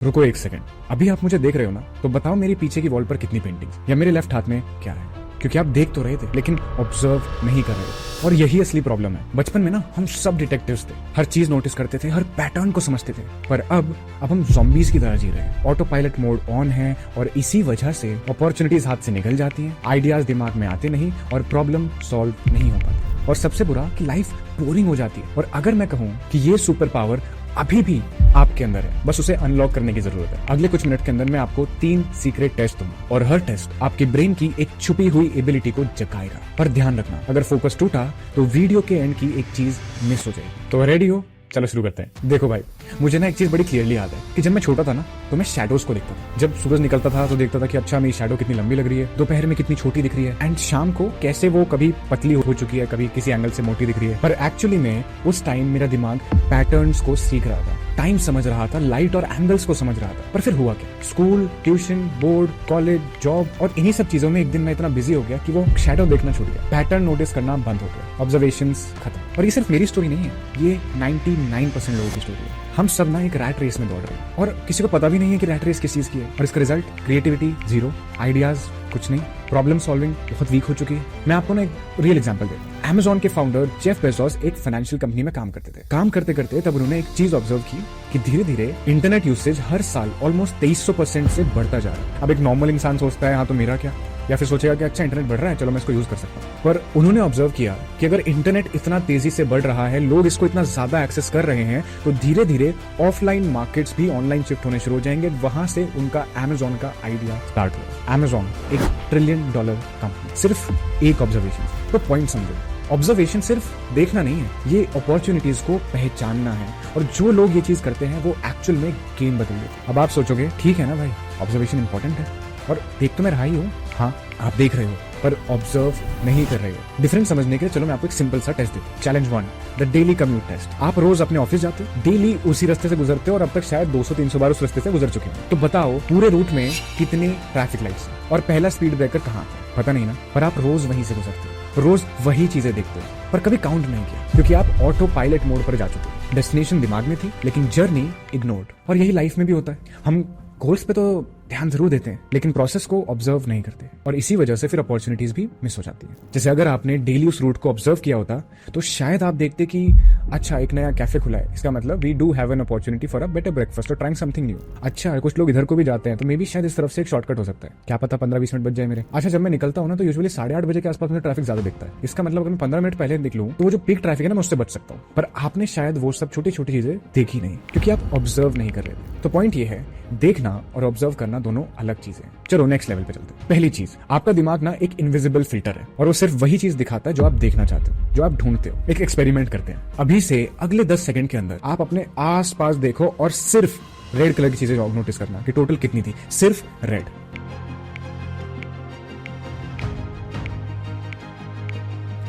रुको एक सेकंड, अभी आप मुझे देख रहे हो ना, तो बताओ मेरे पीछे की वॉल पर कितनी पेंटिंग्स या मेरे लेफ्ट हाथ में क्या है। क्योंकि आप देख तो रहे थे लेकिन ऑब्जर्व नहीं कर रहे थे। और यही असली प्रॉब्लम है। बचपन में ना हम सब डिटेक्टिव्स थे, हर चीज नोटिस करते थे, हर पैटर्न को समझते थे। पर अब हम ज़ॉम्बीज की तरह जी रहे हैं। ऑटो पायलट मोड ऑन है और इसी वजह से अपॉर्चुनिटीज हाथ से निकल जाती हैं, आइडियाज दिमाग में आते नहीं और प्रॉब्लम सॉल्व नहीं हो पाती। और सबसे बुरा कि लाइफ बोरिंग हो जाती है। और अगर मैं कहूँ कि ये सुपर पावर अभी भी आपके अंदर है, बस उसे अनलॉक करने की जरूरत है। अगले कुछ मिनट के अंदर मैं आपको 3 सीक्रेट टेस्ट दूंगा और हर टेस्ट आपके ब्रेन की एक छुपी हुई एबिलिटी को जगाएगा। पर ध्यान रखना, अगर फोकस टूटा तो वीडियो के एंड की एक चीज मिस हो जाएगी। तो रेडी हो? चलो शुरू करते हैं। देखो भाई, मुझे ना एक चीज बड़ी क्लियरली याद है कि जब मैं छोटा था ना तो मैं शैडोज को देखता था। जब सूरज निकलता था तो देखता था कि अच्छा मेरी शैडो कितनी लंबी लग रही है, दोपहर में कितनी छोटी दिख रही है, एंड शाम को कैसे वो कभी पतली हो चुकी है, कभी किसी एंगल से मोटी दिख रही है। पर एक्चुअली में उस टाइम मेरा दिमाग पैटर्न्स को सीख रहा था, टाइम समझ रहा था, लाइट और एंगल्स को समझ रहा था। पर फिर हुआ क्या? School, tuition, board, college, job और इन्हीं सब चीजों में एक दिन मैं इतना बिजी हो गया कि वो शैडो देखना छूट गया, पैटर्न नोटिस करना बंद हो गया, ऑब्जर्वेशंस खत्म। और ये सिर्फ मेरी स्टोरी नहीं है, ये 99% लोगों की स्टोरी है। हम सब ना एक रैट रेस में दौड़ रहे हैं और किसी को पता भी नहीं है कि रैट रेस किस चीज की है। और इसका रिजल्ट क्रिएटिविटी जीरो, आइडियाज कुछ नहीं, प्रॉब्लम सॉल्विंग बहुत वीक हो चुकी है। मैं आपको ना एक रियल एग्जांपल देता हूं। अमेज़न के फाउंडर जेफ बेजोस एक फाइनेंशियल कंपनी में काम करते थे। काम करते करते तब उन्होंने एक चीज ऑब्जर्व की कि धीरे धीरे इंटरनेट यूसेज हर साल ऑलमोस्ट 2300% से बढ़ता जा रहा है। अब एक नॉर्मल इंसान सोचता है हाँ तो मेरा क्या, या फिर सोचेगा कि अच्छा इंटरनेट बढ़ रहा है, चलो मैं इसको यूज कर सकता हूँ। पर उन्होंने ऑब्जर्व किया कि अगर इंटरनेट इतना तेजी से बढ़ रहा है, लोग इसको इतना ज्यादा एक्सेस कर रहे हैं, तो धीरे धीरे ऑफलाइन मार्केट्स भी ऑनलाइन शिफ्ट होने शुरू हो जाएंगे। वहां से उनका अमेज़न का आइडिया स्टार्ट हुआ। अमेज़न एक $1 ट्रिलियन कंपनी, सिर्फ एक ऑब्जर्वेशन। तो पॉइंट समझो, ऑब्जर्वेशन सिर्फ देखना नहीं है, ये अपॉर्चुनिटीज को पहचानना है। और जो लोग ये चीज करते हैं वो एक्चुअल में गेम बदल देते हैं। अब आप सोचोगे ठीक है ना भाई, ऑब्जर्वेशन इंपॉर्टेंट है और देख तो मैं रहा ही हूँ। हाँ, आप देख रहे हो पर ऑब्जर्व नहीं कर रहे हो। डिफरेंस समझने के लिए चलो मैं आपको एक सिंपल सा टेस्ट देता हूँ। Challenge 1, the daily commute test. आप रोज अपने ऑफिस जाते हो, डेली उसी रास्ते से गुजरते हो और अब तक शायद 200-300 बार उस रास्ते से गुजर चुके हो। तो बताओ पूरे रूट में कितने ट्रैफिक लाइट्स हैं और पहला स्पीड ब्रेकर कहाँ है? पता नहीं ना, पर आप रोज वहीं से गुजरते हो, रोज वही चीजें देखते हो, पर कभी काउंट नहीं किया क्योंकि आप ऑटो पायलट मोड पर जा चुके हो। डेस्टिनेशन दिमाग में थी लेकिन जर्नी इग्नोर्ड। और यही लाइफ में भी होता है, हम गोल्स पे तो ध्यान जरूर देते हैं लेकिन प्रोसेस को ऑब्जर्व नहीं करते और इसी वजह से फिर अपॉर्चुनिटीज भी मिस हो जाती है। जैसे अगर आपने डेली उस रूट को ऑब्जर्व किया होता तो शायद आप देखते कि अच्छा एक नया कैफे खुला है, इसका मतलब we do have an opportunity for a better breakfast और ट्राइंग समथिंग न्यू। अच्छा कुछ लोग इधर को भी जाते हैं तो मे बी शायद इस तरफ से एक शॉर्टकट हो सकता है, क्या पता 15-20 मिनट बच जाए मेरे। अच्छा जब मैं निकलता हूँ ना तो यूजुअली 8:30 बजे के आसपास मुझे ट्रैफिक ज्यादा दिखता है, इसका मतलब अगर मैं 15 मिनट पहले निकलूँ तो वो जो पीक ट्रैफिक है ना मैं उससे बच सकता हूँ। पर आपने शायद वो सब छोटी छोटी चीजें देखी नहीं क्योंकि आप ऑब्जर्व नहीं कर रहे थे। तो पॉइंट ये है, देखना और ऑब्जर्व करना दोनों अलग चीजें हैं। चलो नेक्स्ट लेवल पे चलते हैं। पहली चीज, आपका दिमाग ना एक इनविजिबल फिल्टर है और वो सिर्फ वही चीज दिखाता है जो आप देखना चाहते हो, जो आप ढूंढते हो। एक एक्सपेरिमेंट करते हैं, अभी से अगले 10 सेकंड के अंदर आप अपने आस पास देखो और सिर्फ रेड कलर की चीजें नोटिस करना कि टोटल कितनी थी, सिर्फ रेड।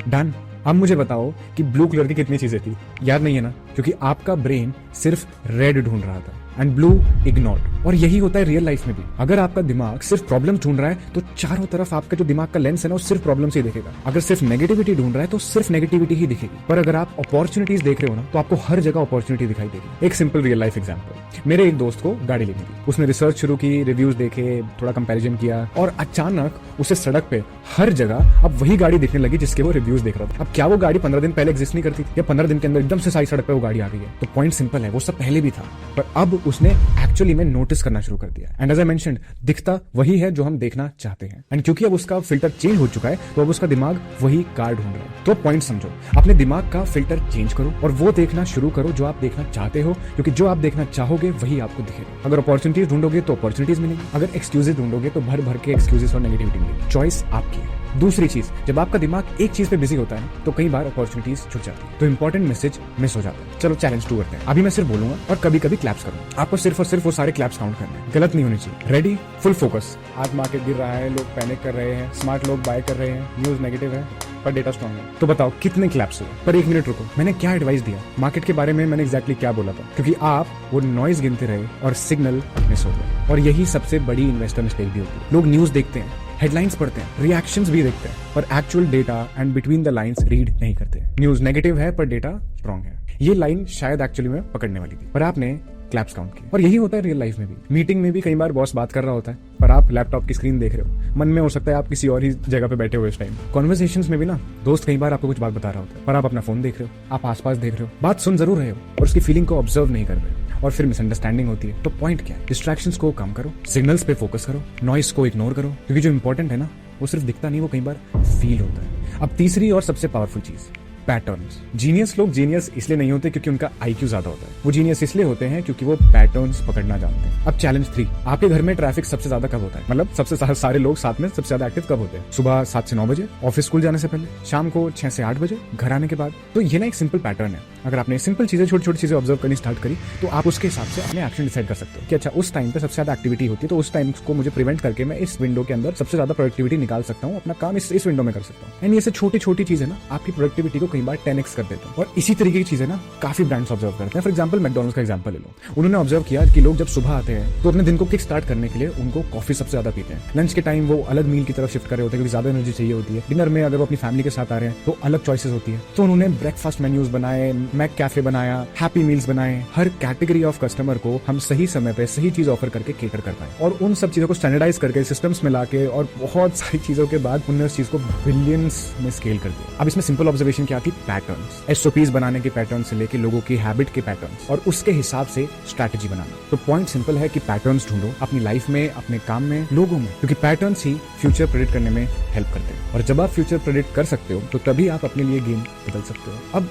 डन। अब मुझे बताओ कि ब्लू कलर की कितनी चीजें थी? याद नहीं है ना, क्योंकि आपका ब्रेन सिर्फ रेड ढूंढ रहा था एंड ब्लू इग्नोर्ड। और यही होता है रियल लाइफ में भी। अगर आपका दिमाग सिर्फ प्रॉब्लम ढूंढ रहा है तो चारों तरफ आपका जो दिमाग का लेंस है ना वो सिर्फ प्रॉब्लम से ही देखेगा। अगर सिर्फ नेगेटिविटी ढूंढ रहा है तो सिर्फ नेगेटिविटी ही दिखेगी। पर अगर आप अपॉर्चुनिटीज देख रहे हो ना तो आपको हर जगह अपॉर्चुनिटी दिखाई देगी। एक सिंपल रियल लाइफ एग्जांपल, मेरे एक दोस्त को गाड़ी लेनी थी, उसने रिसर्च शुरू की, रिव्यूज देखे, थोड़ा कंपैरिजन किया और अचानक उसे सड़क पे हर जगह अब वही गाड़ी दिखने लगी जिसके वो रिव्यूज देख रहा था। अब क्या वो गाड़ी 15 दिन पहले एग्जिस्ट नहीं करती थी या 15 दिन के अंदर एकदम से सारी सड़क पे वो गाड़ी आ गई है? तो पॉइंट सिंपल है, वो सब पहले भी था पर अब उसने एक्चुअली में नोटिस करना शुरू कर दिया। एंड एज आई मेंशन्ड, दिखता वही है जो हम देखना चाहते हैं। एंड क्योंकि अब उसका फिल्टर चेंज हो चुका है तो अब उसका दिमाग वही कार ढूंढ रहा है। तो पॉइंट समझो, अपने दिमाग का फिल्टर चेंज करो और वो देखना शुरू करो जो आप देखना चाहते हो, क्योंकि जो आप देखना चाहोगे वही आपको दिखेगा। अगर अपॉर्चुनिटीज ढूंढोगे तो अपॉर्चुनिटीज मिलेगी, अगर एक्सक्यूजेज ढूंढोगे तो भर भर के एक्सक्यूजेज और नेगेटिविटी मिलेगी। चॉइस आपकी है। दूसरी चीज, जब आपका दिमाग एक चीज पे बिजी होता है तो कई बार अपॉर्चुनिटीज छूट जाती है, तो इंपॉर्टेंट मैसेज मिस हो जाता है। चलो चैलेंज 2 करते हैं। अभी मैं सिर्फ बोलूंगा और कभी कभी क्लैप्स करूंगा, आपको सिर्फ और सिर्फ वो सारे क्लैप्स काउंट करने हैं, गलत नहीं होनी चाहिए। रेडी? Full focus. आज मार्केट गिर रहा है, लोग पैनिक कर रहे हैं, स्मार्ट लोग बाय कर रहे हैं, न्यूज नेगेटिव है पर डेटा स्ट्रॉन्ग है। तो बताओ कितने क्लैप्स हुए? पर 1 मिनट रुको, मैंने क्या एडवाइस दिया? मार्केट के बारे में मैंने एग्जैक्टली क्या बोला था? क्योंकि आप वो नॉइज गिनते रहे और सिग्नल मिस हो गए। और यही सबसे बड़ी इन्वेस्टर मिस्टेक भी होती है। लोग न्यूज देखते हैं, हेडलाइंस पढ़ते हैं, रिएक्शंस भी देखते हैं, पर actual data and between the lines read नहीं करते। न्यूज नेगेटिव है पर डेटा स्ट्रॉन्ग है, ये लाइन शायद एक्चुअली में पकड़ने वाली थी पर आपने क्लैप्स काउंट किए। और यही होता है रियल लाइफ में भी। मीटिंग में भी कई बार बॉस बात कर रहा होता है पर आप लैपटॉप की स्क्रीन देख रहे हो, मन में हो सकता है आप किसी और ही जगह पे बैठे हो इस टाइम। कॉन्वर्सेशंस में भी ना दोस्त कई बार आपको कुछ बात बता रहा होता है पर आप अपना फोन देख रहे हो, आप आसपास देख रहे हो, बात सुन जरूर रहे हो और उसकी फीलिंग को ऑब्जर्व नहीं कर रहे हो और फिर मिसअंडरस्टैंडिंग होती है। तो पॉइंट क्या है? डिस्ट्रैक्शंस को कम करो, सिग्नल्स पे फोकस करो, नॉइस को इग्नोर करो, क्योंकि जो इंपॉर्टेंट है ना वो सिर्फ दिखता नहीं, वो कई बार फील होता है। अब तीसरी और सबसे पावरफुल चीज, पैटर्न्स। जीनियस लोग जीनियस इसलिए नहीं होते क्योंकि उनका आईक्यू ज्यादा होता है, वो जीनियस इसलिए होते हैं क्योंकि वो पैटर्न्स पकड़ना जानते हैं। अब चैलेंज 3, आपके घर में ट्रैफिक सबसे ज्यादा कब होता है? मतलब सबसे सारे लोग साथ में सबसे ज्यादा एक्टिव कब होते हैं? सुबह 7 से 9 बजे, ऑफिस स्कूल जाने से पहले, शाम को 6 से 8 बजे, घर आने के बाद। तो ये ना एक सिंपल पैटर्न है। अगर आपने सिंपल चीजें, छोटी छोटी चीजें ऑब्जर्व करनी स्टार्ट करी तो आप उसके हिसाब से अपने एक्शन डिसाइड कर सकते हो कि अच्छा उस टाइम पे सबसे ज्यादा एक्टिविटी होती है तो उस टाइम को मुझे प्रिवेंट करके मैं इस विंडो के अंदर सबसे ज्यादा प्रोडक्टिविटी निकाल सकता हूँ, अपना काम इस विंडो में कर सकता हूँ। एंड ये से छोटी छोटी चीजें ना आपकी प्रोडक्टिविटी को कई बार 10x कर देते हैं। और इसी तरीके की चीजें ना काफी ब्रांड्स ऑब्जर्व करते हैं। फॉर एग्जांपल मैकडॉनल्ड्स का एग्जांपल ले लो। उन्होंने ऑब्जर्व किया कि लोग जब सुबह आते हैं तो अपने दिन को किक स्टार्ट करने के लिए उनको कॉफी सबसे ज्यादा पीते हैं। लंच के टाइम वो अलग मील की तरफ शिफ्ट कर रहे होते हैं क्योंकि ज्यादा एनर्जी चाहिए होती है। डिनर में अगर वो अपनी फैमिली के साथ आ रहे हैं तो अलग चॉइसेस होती है। तो उन्होंने ब्रेकफास्ट मेन्यूज बनाए, मैक कैफे बनाया, हैप्पी मील्स बनाए। हर कैटेगरी ऑफ कस्टमर को हम सही समय पे सही चीज ऑफर करके केटर कर पाए और उन सब चीजों को स्टैंडर्डाइज करके सिस्टम्स में लाके और बहुत सारी चीजों के बाद उन्होंने उस चीज को बिलियंस में स्केल कर दिया। अब इसमें सिंपल ऑब्जर्वेशन क्या थी? पैटर्न्स, एसओपीज बनाने के पैटर्न से लेके लोगों की हैबिट के पैटर्न्स और उसके हिसाब से स्ट्रैटेजी बनाना। तो पॉइंट सिंपल है कि पैटर्न्स ढूंढो अपनी लाइफ में, अपने काम में, लोगों में, क्योंकि पैटर्न्स ही फ्यूचर प्रेडिक्ट करने में हेल्प करते हैं। और जब आप फ्यूचर प्रेडिक्ट कर सकते हो तो तभी आप अपने लिए गेम बदल सकते हो। अब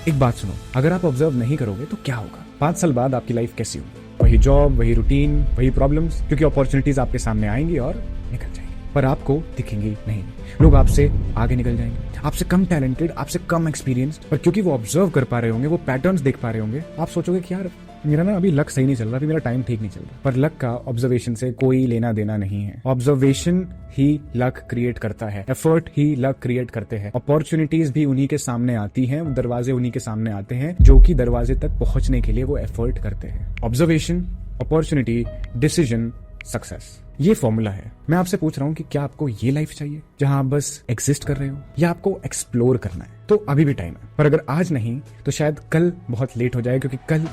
एक बात सुनो, अगर आप ऑब्जर्व नहीं करोगे तो क्या होगा? 5 साल बाद आपकी लाइफ कैसी होगी? वही जॉब, वही रूटीन, वही प्रॉब्लम्स, क्योंकि अपॉर्चुनिटीज आपके सामने आएंगी और निकल जाएंगी पर आपको दिखेंगी नहीं। लोग आपसे आगे निकल जाएंगे, आपसे कम टैलेंटेड, आपसे कम एक्सपीरियंस्ड, पर क्योंकि वो ऑब्जर्व कर पा रहे होंगे, वो पैटर्न्स देख पा रहे होंगे, आप सोचोगे कि यार मेरा ना अभी लक सही नहीं चल रहा, अभी मेरा टाइम ठीक नहीं चल रहा। पर लक का ऑब्जर्वेशन से कोई लेना देना नहीं है। ऑब्जर्वेशन ही लक क्रिएट करता है, एफर्ट ही लक क्रिएट करते हैं। अपॉर्चुनिटीज भी उन्हीं के सामने आती हैं, दरवाजे उन्हीं के सामने आते हैं जो कि दरवाजे तक पहुंचने के लिए वो एफर्ट करते हैं। ऑब्जर्वेशन, अपॉर्चुनिटी, डिसीजन, सक्सेस, ये फॉर्मूला है। मैं आपसे पूछ रहा हूँ कि क्या आपको ये लाइफ चाहिए जहां आप बस एग्जिस्ट कर रहे हो या आपको एक्सप्लोर करना है? तो अभी भी टाइम है, पर अगर आज नहीं तो शायद कल बहुत लेट हो जाए, क्योंकि कल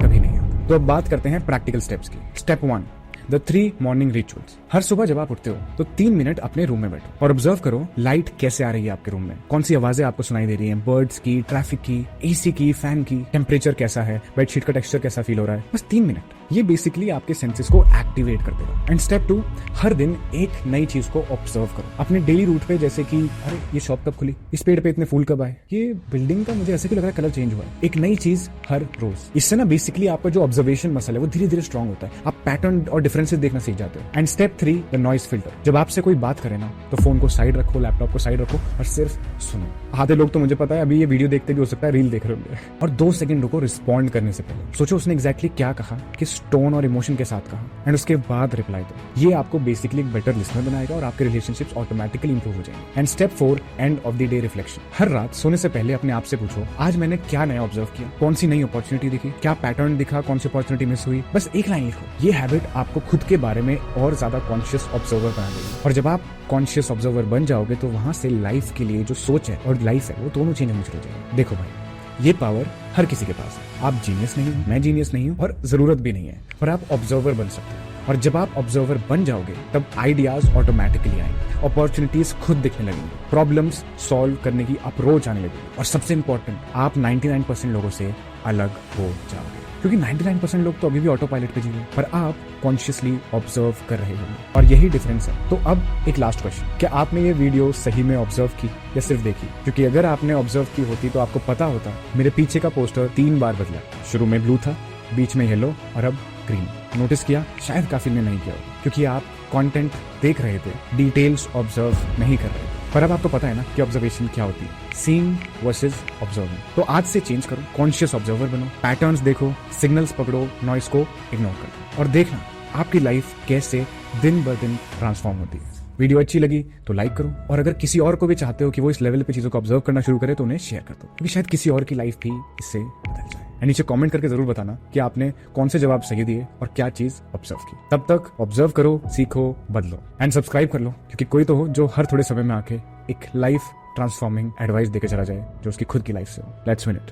कभी नहीं आता। तो अब बात करते हैं प्रैक्टिकल स्टेप्स की। Step 1, the 3 morning rituals. हर सुबह जब आप उठते हो तो 3 मिनट अपने रूम में बैठो और ऑब्जर्व करो लाइट कैसे आ रही है आपके रूम में, कौन सी आवाजें आपको सुनाई दे रही हैं, बर्ड्स की, ट्रैफिक की, एसी की, फैन की, टेम्परेचर कैसा है, बेडशीट का टेक्सचर कैसा फील हो रहा है। बस 3 मिनट, ये बेसिकली आपके सेंसेस को एक्टिवेट कर देगा। एंड स्टेप 2, हर दिन एक नई चीज को ऑब्जर्व करो अपने डेली रूट पे, जैसे कि अरे ये शॉप कब खुली, इस पेड़ पे इतने फूल कब आए, ये बिल्डिंग का मुझे ऐसे क्यों लग रहा है कलर चेंज हुआ है। एक नई चीज हर रोज। इससे ना बेसिकली आपका जो ऑब्जर्वेशन मसल है वो धीरे धीरे स्ट्रॉन्ग होता है, आप पैटर्न और डिफरेंसेस देखना सीख जाते हो। And step 3, the noise filter. जब आपसे कोई बात करे ना तो फोन को साइड रखो, लैपटॉप को साइड रखो और सिर्फ सुनो। आधे लोग तो मुझे पता है अभी ये वीडियो देखते भी हो सकता है रील देख रहे होंगे, और 2 सेकंड रुको रिस्पॉन्ड करने से पहले, सोचो उसने एग्जैक्टली क्या कहा, किस टोन और इमोशन के साथ कहा, एंड उसके बाद रिप्लाई दो। ये आपको बेसिकली एक बेटर लिसनर बनाएगा और आपके रिलेशनशिप्स ऑटोमेटिकली इंप्रूव हो जाएंगे। And step 4, end of the day reflection. हर रात सोने से पहले अपने आप से पूछो आज मैंने क्या नया ऑब्जर्व किया, कौन सी नई अपॉर्चुनिटी दिखी, क्या पैटर्न दिखा, कौन सी अपॉर्चुनिटी मिस हुई। बस एक लाइन लिखो। ये हैबिट आपको खुद के बारे में और ज्यादा कॉन्शियस ऑब्जर्वर बना देगी, और जब आप कॉन्शियस ऑब्जर्वर बन जाओगे तो वहां से लाइफ के लिए जो सोच है और लाइफ है वो दोनों चीजें मुझे हो जाएगी। देखो भाई, ये पावर हर किसी के पास है। आप जीनियस नहीं हो, मैं जीनियस नहीं हूं और जरूरत भी नहीं है, पर आप ऑब्जर्वर बन सकते हो। और जब आप ऑब्जर्वर बन जाओगे तब आइडियाज ऑटोमेटिकली आएंगे, अपॉर्चुनिटीज खुद दिखने लगेंगे, प्रॉब्लम्स सॉल्व करने की अप्रोच आने लगेगी, और सबसे इंपॉर्टेंट, आप 99% लोगों से अलग हो जाओगे, क्योंकि 99% लोग तो अभी भी ऑटो पायलट पे जी रहे हैं, पर आप कॉन्शियसली ऑब्जर्व कर रहे होंगे, और यही डिफरेंस है। तो अब एक लास्ट क्वेश्चन, क्या आपने ये वीडियो सही में ऑब्जर्व की या सिर्फ देखी? क्योंकि अगर आपने ऑब्जर्व की होती तो आपको पता होता मेरे पीछे का पोस्टर 3 बार बदला। शुरू में ब्लू था, बीच में येलो और अब ग्रीन। नोटिस किया? शायद काफी ने नहीं किया होगा, क्योंकि आप कंटेंट देख रहे थे, डिटेल्स ऑब्जर्व नहीं कर रहे थे। पर अब आपको पता है ना कि ऑब्जर्वेशन क्या होती है, सीइंग वर्सेस ऑब्जर्विंग। तो आज से चेंज करो, कॉन्शियस ऑब्जर्वर बनो, पैटर्न्स देखो, सिग्नल्स पकड़ो, नॉइस को इग्नोर करो, और देखना आपकी लाइफ कैसे दिन ब दिन ट्रांसफॉर्म होती है। वीडियो अच्छी लगी तो लाइक करो, और अगर किसी और को भी चाहते हो कि वो इस लेवल पे चीजों को ऑब्जर्व करना शुरू करे तो उन्हें शेयर कर दो, क्योंकि शायद किसी और की लाइफ भी इससे बदल जाए। नीचे कमेंट करके जरूर बताना कि आपने कौन से जवाब सही दिए और क्या चीज ऑब्जर्व की। तब तक ऑब्जर्व करो, सीखो, बदलो, एंड सब्सक्राइब कर लो, क्योंकि कोई तो हो जो हर थोड़े समय में आके एक लाइफ ट्रांसफॉर्मिंग एडवाइस देके चला जाए जो उसकी खुद की लाइफ से हो। Let's win it.